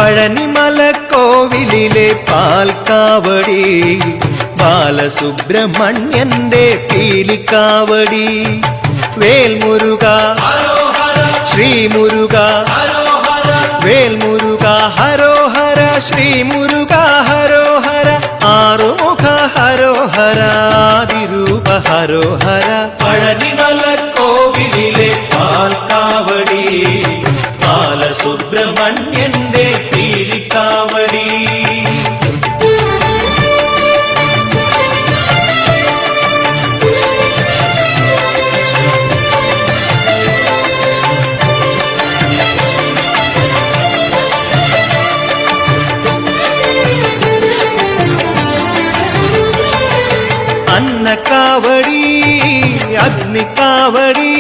പഴനിമലക്കോവിലിലെ പാൽക്കാവടി, ബാലസുബ്രഹ്മണ്യന്റെ പീലിക്കാവടി. Vel Muruga Sree Muruka, Vel Muruga ഹരോഹര, Sree Muruka ഹരോഹര, Arumukha ഹരോഹര, ആദിരൂപ ഹരോഹര. പഴനിമലക്കോവിലിലെ പാൽക്കാവടി, ബാലസുബ്രഹ്മണ്യന്റെ പീലിക്കാവടി. അന്നക്കാവടി, Agnikavadi,